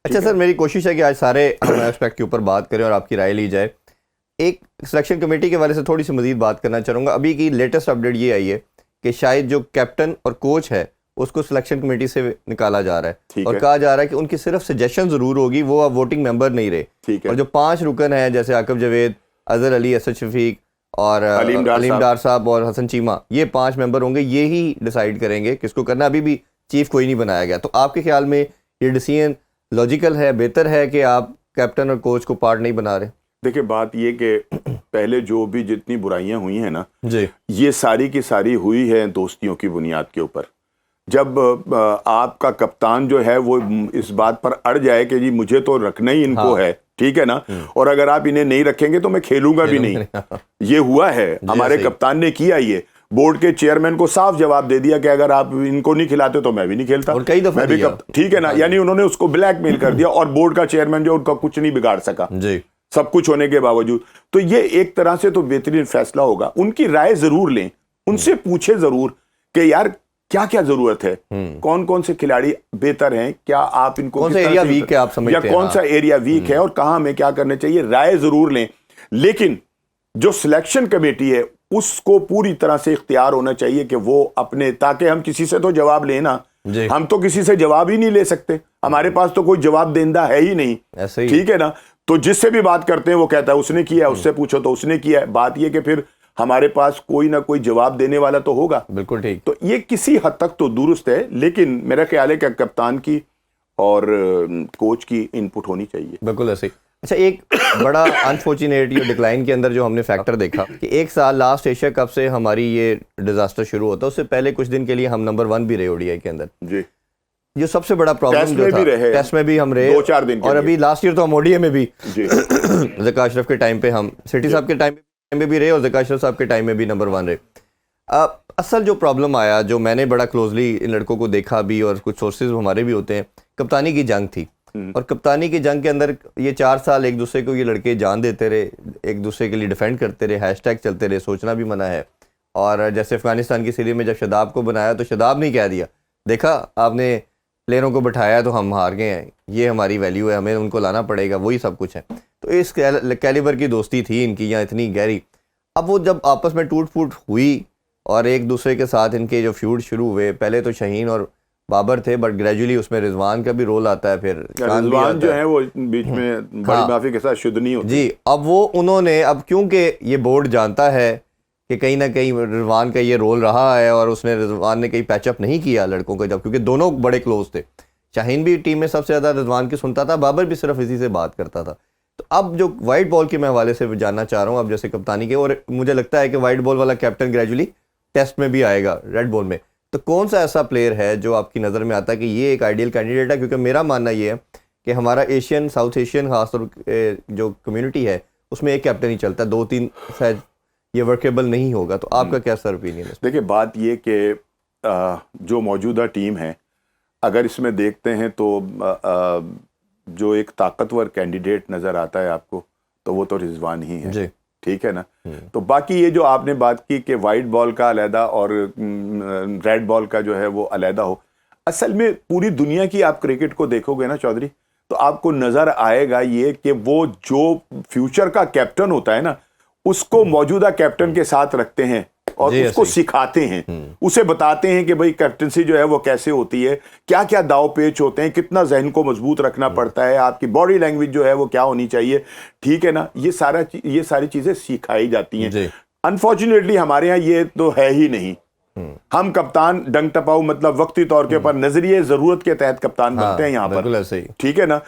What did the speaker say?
اچھا سر، میری کوشش ہے کہ آج سارے ایسپیکٹ کے اوپر بات کریں اور آپ کی رائے لی جائے. ایک سلیکشن کمیٹی کے حوالے سے تھوڑی سی مزید بات کرنا چاہوں گا. ابھی کی لیٹسٹ اپڈیٹ یہ آئی ہے کہ شاید جو کیپٹن اور کوچ ہے اس کو سلیکشن کمیٹی سے نکالا جا رہا ہے اور کہا جا رہا ہے کہ ان کی صرف سجیشن ضرور ہوگی, وہ اب ووٹنگ ممبر نہیں رہے. اور جو 5 رکن ہیں جیسے عاقب جاوید, اظہر علی, اسد شفیق اور علیم ڈار صاحب اور حسن چیمہ, یہ 5 ممبر ہوں گے, یہی ڈیسائیڈ کریں گے کس کو کرنا. ابھی بھی چیف کوئی نہیں بنایا گیا. تو آپ کے خیال میں یہ ڈیسیژن لاجیکل ہے, بہتر ہے کہ آپ کیپٹن اور کوچ کو پارٹ نہیں بنا رہے؟ دیکھیں بات یہ کہ پہلے جو بھی جتنی برائیاں ہوئی ہیں نا جی, یہ ساری کی ساری ہوئی ہے دوستیوں کی بنیاد کے اوپر. جب آپ کا کپتان جو ہے وہ اس بات پر اڑ جائے کہ جی مجھے تو رکھنا ہی ان کو ہے, ٹھیک ہے نا, اور اگر آپ انہیں نہیں رکھیں گے تو میں کھیلوں گا بھی نہیں. یہ ہوا ہے, ہمارے کپتان نے کیا. یہ بورڈ کے چیئرمین کو صاف جواب دے دیا کہ اگر آپ ان کو نہیں کھلاتے تو میں بھی نہیں کھیلتا, میں بھی ٹھیک ہے نا. یعنی انہوں نے اس کو بلیک میل کر دیا اور بورڈ کا چیئرمین جو ان کا کچھ نہیں بگاڑ سکا سب کچھ ہونے کے باوجود. تو یہ ایک طرح سے تو بہترین فیصلہ ہوگا. ان کی رائے ضرور لیں, ان سے پوچھیں ضرور کہ یار کیا کیا ضرورت ہے, کون کون سے کھلاڑی بہتر ہیں, کیا آپ ان کو کون سا ایریا ویک ہے آپ سمجھتے ہیں, یا کون سا ایریا ویک ہے اور کہاں ہمیں کیا کرنا چاہیے. رائے ضرور لیں, لیکن جو سلیکشن کمیٹی ہے اس کو پوری طرح سے اختیار ہونا چاہیے کہ وہ اپنے, تاکہ ہم کسی سے تو جواب لیں نا. ہم تو کسی سے جواب ہی نہیں لے سکتے, ہمارے پاس تو کوئی جواب دہندہ ہے ہی نہیں, ٹھیک ہے نا. تو جس سے بھی بات کرتے ہیں وہ کہتا ہے اس نے کیا, اس سے پوچھو تو اس نے کیا ہے. بات یہ کہ پھر ہمارے پاس کوئی نہ کوئی جواب دینے والا تو ہوگا. بالکل ٹھیک. تو یہ کسی حد تک تو درست ہے, لیکن میرا خیال ہے کہ کپتان کی اور کوچ کی ان پٹ ہونی چاہیے. بالکل ایسے. اچھا, ایک بڑا انفارچونیٹ یہ ڈکلائن کے اندر جو ہم نے فیکٹر دیکھا کہ 1 سال لاسٹ ایشیا کپ سے ہماری یہ ڈیزاسٹر شروع ہوتا ہے, اس سے پہلے کچھ دن کے لیے ہم نمبر 1 بھی رہے ODI کے اندر. جی, جو سب سے بڑا پرابلم جو تھا, ٹیسٹ میں بھی ہم رہے 2-4 دن, اور ابھی لاسٹ ایئر تو ہم ODI میں بھی ذکا اشرف کے ٹائم پہ, ہم سٹی صاحب کے ٹائم میں بھی رہے اور ذکا اشرف صاحب کے ٹائم میں بھی نمبر 1 رہے. اصل جو پرابلم آیا, جو میں نے بڑا کلوزلی ان لڑکوں کو دیکھا بھی اور کچھ سورسز ہمارے بھی ہوتے ہیں, کپتانی کی جنگ تھی. اور کپتانی کی جنگ کے اندر یہ 4 سال ایک دوسرے کو یہ لڑکے جان دیتے رہے, ایک دوسرے کے لیے ڈیفینڈ کرتے رہے, ہیش ٹیگ چلتے رہے, سوچنا بھی منع ہے. اور جیسے افغانستان کی سیریز میں جب شاداب کو بنایا تو شاداب نے کہہ دیا, دیکھا آپ نے پلیئروں کو بٹھایا تو ہم ہار گئے ہیں, یہ ہماری ویلیو ہے, ہمیں ان کو لانا پڑے گا, وہی سب کچھ ہے. تو اس کیلیبر کی دوستی تھی ان کی, یہاں اتنی گہری. اب وہ جب آپس میں ٹوٹ پھوٹ ہوئی اور ایک دوسرے کے ساتھ ان کے جو فیوڈ شروع ہوئے, پہلے تو شہین اور بابر تھے, بٹ گریجولی اس میں رضوان کا بھی رول آتا ہے, پھر رضوان جو ہے وہ بیچ میں بڑی معافی کے ساتھ شدنی ہوتی. جی, اب وہ انہوں نے, اب کیونکہ یہ بورڈ جانتا ہے کہ کہیں نہ کہیں رضوان کا یہ رول رہا ہے, اور اس نے رضوان نے کہیں پیچ اپ نہیں کیا لڑکوں کو, جب کیونکہ دونوں بڑے کلوز تھے. شاہین بھی ٹیم میں سب سے زیادہ رضوان کی سنتا تھا, بابر بھی صرف اسی سے بات کرتا تھا. تو اب جو وائٹ بال کے میں حوالے سے جاننا چاہ رہا ہوں, اب جیسے کپتانی کے, اور مجھے لگتا ہے کہ وائٹ بال والا کیپٹن گریجولی ٹیسٹ میں بھی آئے گا ریڈ بال میں, تو کون سا ایسا پلیئر ہے جو آپ کی نظر میں آتا ہے کہ یہ ایک آئیڈیل کینڈیڈیٹ ہے؟ کیونکہ میرا ماننا یہ ہے کہ ہمارا ایشین, ساؤتھ ایشین خاص طور جو کمیونٹی ہے اس میں ایک کیپٹن ہی چلتا ہے, 2-3 شاید یہ ورکیبل نہیں ہوگا. تو آپ کا کیا سر اوپینین ہے؟ دیکھیں بات یہ کہ جو موجودہ ٹیم ہے, اگر اس میں دیکھتے ہیں تو جو ایک طاقتور کینڈیڈیٹ نظر آتا ہے آپ کو تو وہ تو رضوان ہی ہے. ٹھیک ہے نا. تو باقی یہ جو آپ نے بات کی کہ وائٹ بال کا علیحدہ اور ریڈ بال کا جو ہے وہ علیحدہ ہو, اصل میں پوری دنیا کی آپ کرکٹ کو دیکھو گے نا چودھری, تو آپ کو نظر آئے گا یہ کہ وہ جو فیوچر کا کیپٹن ہوتا ہے نا, اس کو موجودہ کیپٹن کے ساتھ رکھتے ہیں اور اس کو سکھاتے ہیں, اسے بتاتے ہیں کہ بھئی کیپٹنسی جو ہے وہ کیسے ہوتی ہے, کیا کیا داؤ پیچ ہوتے ہیں, کتنا ذہن کو مضبوط رکھنا پڑتا ہے, آپ کی باڈی لینگویج جو ہے وہ کیا ہونی چاہیے, ٹھیک ہے نا. یہ ساری چیزیں سکھائی جاتی ہیں. انفارچونیٹلی ہمارے یہاں یہ تو ہے ہی نہیں. ہم کپتان ڈنگ ٹپاؤ, مطلب وقتی طور کے پر نظریے ضرورت کے تحت کپتان بنتے ہیں یہاں پر, ٹھیک ہے نا.